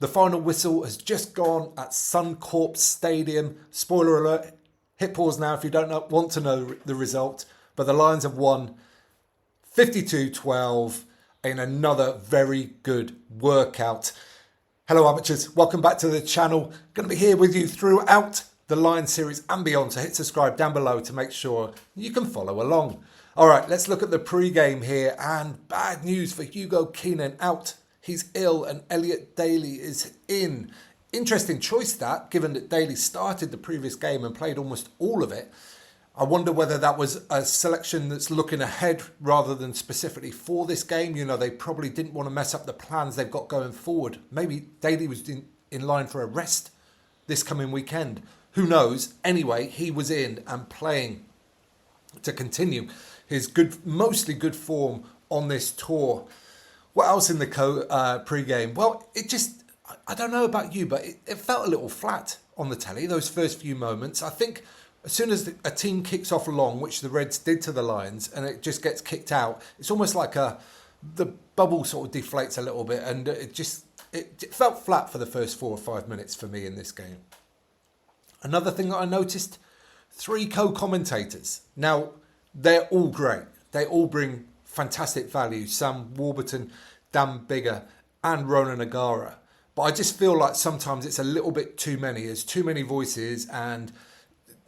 The final whistle has just gone at Suncorp Stadium. Spoiler alert, hit pause now if you don't want to know the result. But the Lions have won 52-12 in another very good workout. Hello amateurs, welcome back to the channel. Going to be here with you throughout the Lions series and beyond, so hit subscribe down below to make sure you can follow along. Alright, let's look at the pre-game here, and bad news for Conan out. He's ill and Elliot Daly is in. Interesting choice that, given that Daly started the previous game and played almost all of it. I wonder whether that was a selection that's looking ahead rather than specifically for this game. You know, they probably didn't want to mess up the plans they've got going forward. Maybe Daly was in line for a rest this coming weekend. Who knows? Anyway, he was in and playing to continue his mostly good form on this tour. What else in the pre-game? Well, I don't know about you, but it felt a little flat on the telly, those first few moments. I think as soon as a team kicks off long, which the Reds did to the Lions, and it just gets kicked out, it's almost like the bubble sort of deflates a little bit, and it felt flat for the first 4 or 5 minutes for me in this game. Another thing that I noticed, 3 co-commentators. Now, they're all great. They all bring fantastic value. Sam Warburton, Dan Bigger and Ronan Agara. But I just feel like sometimes it's a little bit too many. There's too many voices, and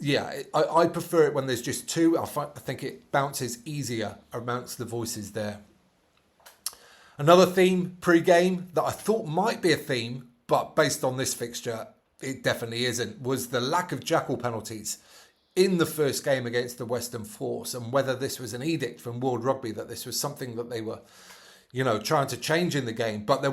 yeah, I prefer it when there's just 2. I think it bounces easier amongst the voices there. Another theme pre-game that I thought might be a theme, but based on this fixture, it definitely isn't, was the lack of jackal penalties in the first game against the Western Force, and whether this was an edict from World Rugby that this was something that they were, trying to change in the game. But there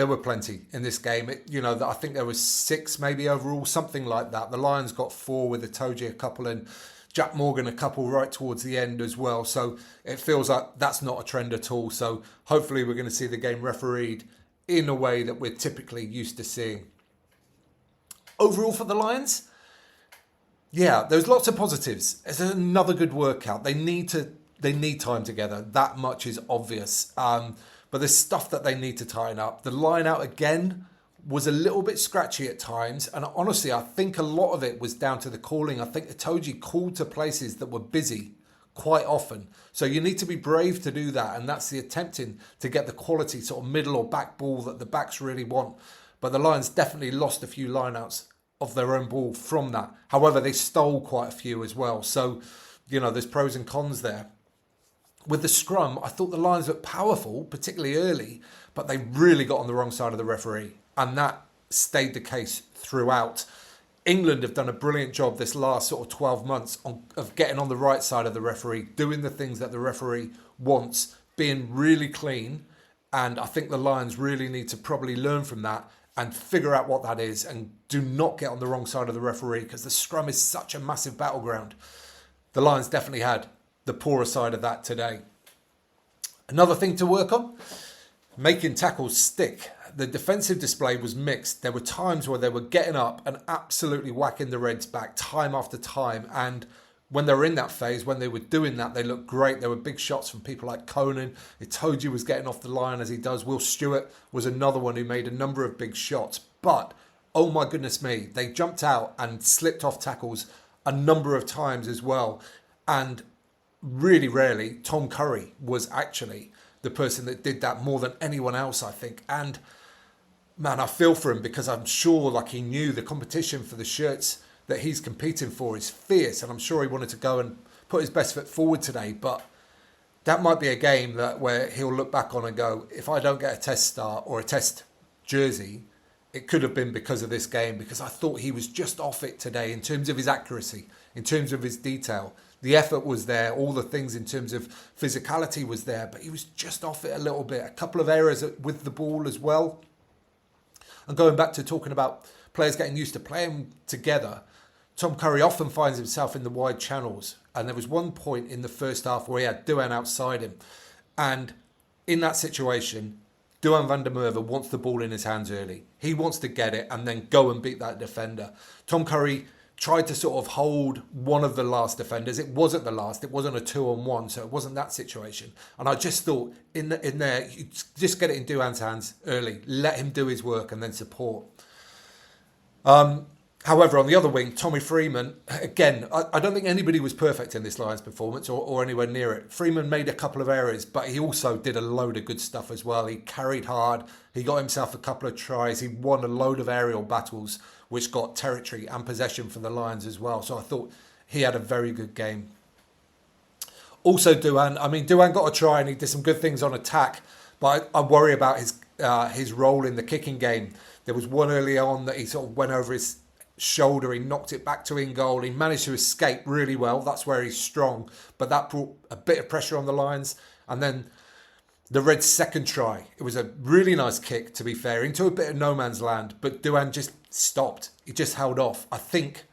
were plenty in this game. I think there was 6 maybe overall, something like that. The Lions got 4 with Itoje a couple and Jack Morgan a couple right towards the end as well. So it feels like that's not a trend at all. So hopefully we're going to see the game refereed in a way that we're typically used to seeing. Overall for the Lions, yeah, there's lots of positives. It's another good workout. They need time together. That much is obvious. But there's stuff that they need to tighten up. The line out again was a little bit scratchy at times. And honestly, I think a lot of it was down to the calling. I think Itoje called to places that were busy quite often. So you need to be brave to do that. And that's the attempting to get the quality sort of middle or back ball that the backs really want. But the Lions definitely lost a few lineouts of their own ball from that. However, they stole quite a few as well. So, there's pros and cons there. With the scrum, I thought the Lions looked powerful, particularly early, but they really got on the wrong side of the referee. And that stayed the case throughout. England have done a brilliant job this last sort of 12 months of getting on the right side of the referee, doing the things that the referee wants, being really clean. And I think the Lions really need to probably learn from that and figure out what that is, and do not get on the wrong side of the referee, because the scrum is such a massive battleground. The Lions definitely had the poorer side of that today. Another thing to work on, making tackles stick. The defensive display was mixed. There were times where they were getting up and absolutely whacking the Reds back time after time, and when they were in that phase, when they were doing that, they looked great. There were big shots from people like Conan. Itoje was getting off the line as he does. Will Stewart was another one who made a number of big shots. But, oh my goodness me, they jumped out and slipped off tackles a number of times as well. And really rarely, Tom Curry was actually the person that did that more than anyone else, I think. And, man, I feel for him, because I'm sure he knew the competition for the shirts that he's competing for is fierce, and I'm sure he wanted to go and put his best foot forward today. But that might be a game where he'll look back on and go, if I don't get a test start or a test jersey, it could have been because of this game, because I thought he was just off it today in terms of his accuracy, in terms of his detail. The effort was there, all the things in terms of physicality was there, but he was just off it a little bit. A couple of errors with the ball as well. And going back to talking about players getting used to playing together, Tom Curry often finds himself in the wide channels. And there was one point in the first half where he had Duan outside him. And in that situation, Duan van der Merwe wants the ball in his hands early. He wants to get it and then go and beat that defender. Tom Curry tried to sort of hold one of the last defenders. It wasn't the last. It wasn't a 2-on-1, so it wasn't that situation. And I just thought in there, you just get it in Duhan's hands early, let him do his work, and then support. However, on the other wing, Tommy Freeman, again, I don't think anybody was perfect in this Lions performance or anywhere near it. Freeman made a couple of errors, but he also did a load of good stuff as well. He carried hard. He got himself a couple of tries. He won a load of aerial battles, which got territory and possession for the Lions as well. So I thought he had a very good game. Also, Duhan got a try and he did some good things on attack, but I worry about his role in the kicking game. There was one early on that he sort of went over his shoulder, he knocked it back to in goal. He managed to escape really well. That's where he's strong, but that brought a bit of pressure on the Lions. And then the Reds' second try, it was a really nice kick, to be fair, into a bit of no man's land, but Duhan just stopped. He just held off. I think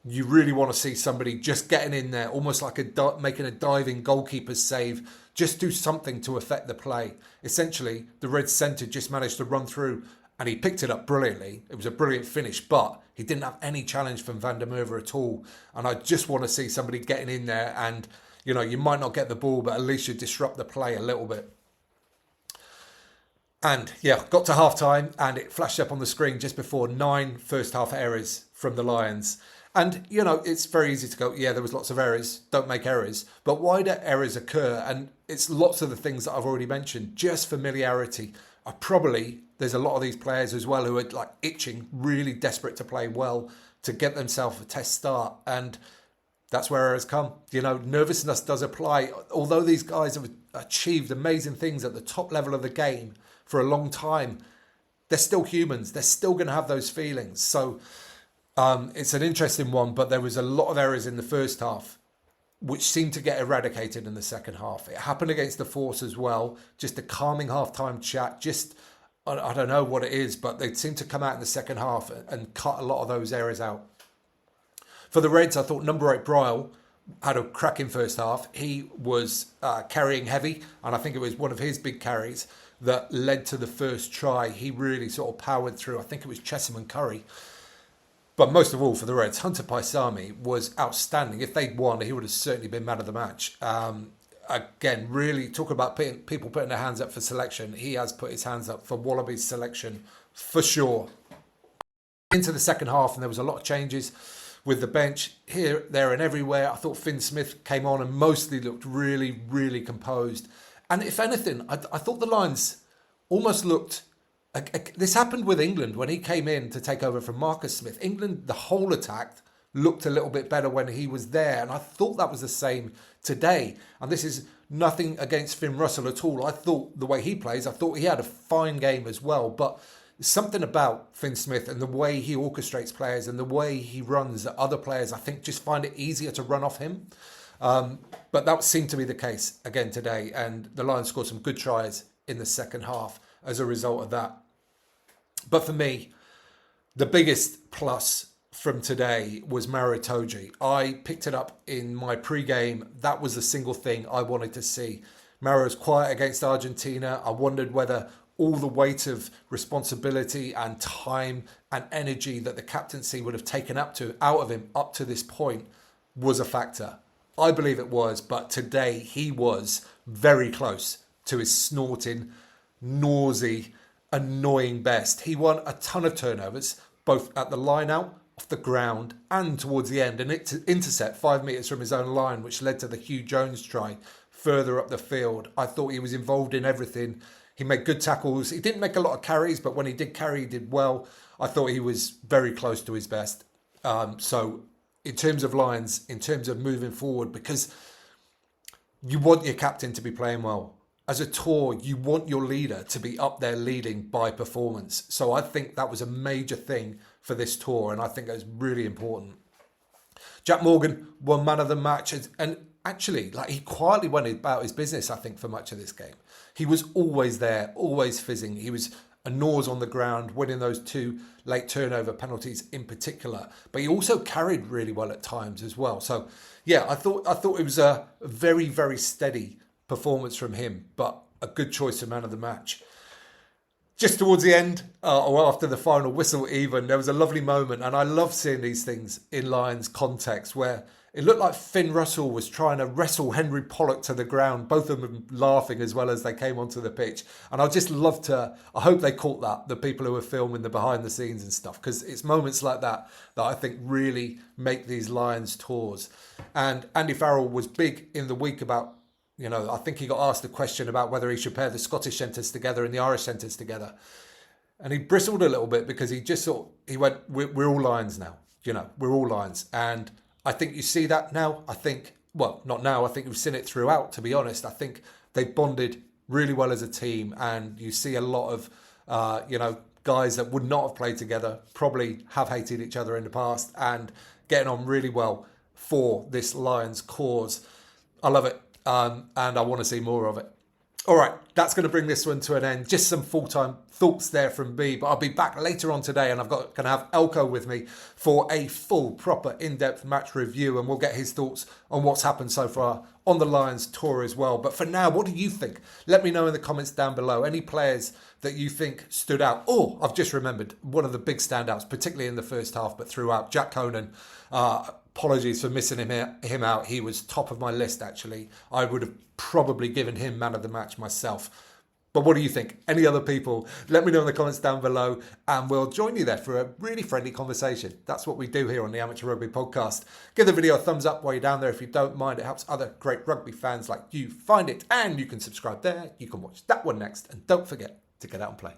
you really want to see somebody just getting in there, almost like making a diving goalkeeper's save. Just do something to affect the play. Essentially, the Reds centre just managed to run through and he picked it up brilliantly. It was a brilliant finish, but he didn't have any challenge from Van der Merwe at all. And I just want to see somebody getting in there and, you might not get the ball, but at least you disrupt the play a little bit. And yeah, got to half time and it flashed up on the screen just before 9 first half errors from the Lions. And, it's very easy to go, yeah, there was lots of errors, don't make errors. But why do errors occur? And it's lots of the things that I've already mentioned, just familiarity. There's a lot of these players as well who are like itching, really desperate to play well, to get themselves a test start. And that's where errors come. Nervousness does apply. Although these guys have achieved amazing things at the top level of the game for a long time, they're still humans. They're still going to have those feelings. So it's an interesting one, but there was a lot of errors in the first half, which seemed to get eradicated in the second half. It happened against the Force as well. Just a calming half-time chat. I don't know what it is, but they seemed to come out in the second half and cut a lot of those errors out. For the Reds, I thought number 8, Bryle, had a cracking first half. He was carrying heavy, and I think it was one of his big carries that led to the first try. He really sort of powered through. I think it was Chesham and Curry. But most of all for the Reds, Hunter Paisami was outstanding. If they'd won, he would have certainly been man of the match. Again, really talk about people putting their hands up for selection. He has put his hands up for Wallabies selection for sure. Into the second half, and there was a lot of changes with the bench here, there and everywhere. I thought Finn Smith came on and mostly looked really, really composed. And if anything, I thought the Lions almost looked... This happened with England when he came in to take over from Marcus Smith. England, the whole attack, looked a little bit better when he was there. And I thought that was the same today. And this is nothing against Finn Russell at all. I thought the way he plays, I thought he had a fine game as well. But something about Finn Smith and the way he orchestrates players and the way he runs at other players, I think just find it easier to run off him. But that seemed to be the case again today. And the Lions scored some good tries in the second half as a result of that. But for me, the biggest plus from today was Maro Itoje. I picked it up in my pre-game. That was the single thing I wanted to see. Maro's quiet against Argentina. I wondered whether all the weight of responsibility and time and energy that the captaincy would have taken out of him up to this point was a factor. I believe it was, but today he was very close to his snorting, nosy, annoying best. He won a ton of turnovers, both at the line out, off the ground, and towards the end. And it intercept 5 metres from his own line, which led to the Hugh Jones try further up the field. I thought he was involved in everything. He made good tackles. He didn't make a lot of carries, but when he did carry, he did well. I thought he was very close to his best. So in terms of Lions, in terms of moving forward, because you want your captain to be playing well. As a tour, you want your leader to be up there leading by performance. So I think that was a major thing for this tour, and I think that's really important. Jack Morgan won man of the match, and actually, he quietly went about his business, I think, for much of this game. He was always there, always fizzing. He was a nose on the ground, winning those 2 late turnover penalties in particular. But he also carried really well at times as well. So, yeah, I thought it was a very, very steady performance from him, but a good choice of man of the match. Just towards the end, or after the final whistle even, there was a lovely moment, and I love seeing these things in Lions context, where it looked like Finn Russell was trying to wrestle Henry Pollock to the ground, both of them laughing as well as they came onto the pitch. And I hope they caught that, the people who were filming the behind the scenes and stuff, because it's moments like that that I think really make these Lions tours. And Andy Farrell was big in the week about, I think he got asked a question about whether he should pair the Scottish centres together and the Irish centres together. And he bristled a little bit because he went, we're all Lions now. We're all Lions. And I think you see that now. I think we've seen it throughout, to be honest. I think they bonded really well as a team, and you see a lot of, guys that would not have played together, probably have hated each other in the past, and getting on really well for this Lions cause. I love it, and I want to see more of it. All right, that's going to bring this one to an end. Just some full-time thoughts there from me, but I'll be back later on today, and going to have Elko with me for a full, proper, in-depth match review, and we'll get his thoughts on what's happened so far on the Lions tour as well. But for now, what do you think? Let me know in the comments down below. Any players that you think stood out? Oh, I've just remembered one of the big standouts, particularly in the first half, but throughout, Jack Conan. Apologies for missing him out. He was top of my list, actually. I would have probably given him man of the match myself. But what do you think? Any other people? Let me know in the comments down below, and we'll join you there for a really friendly conversation. That's what we do here on the Amateur Rugby Podcast. Give the video a thumbs up while you're down there if you don't mind. It helps other great rugby fans like you find it. And you can subscribe there. You can watch that one next. And don't forget to get out and play.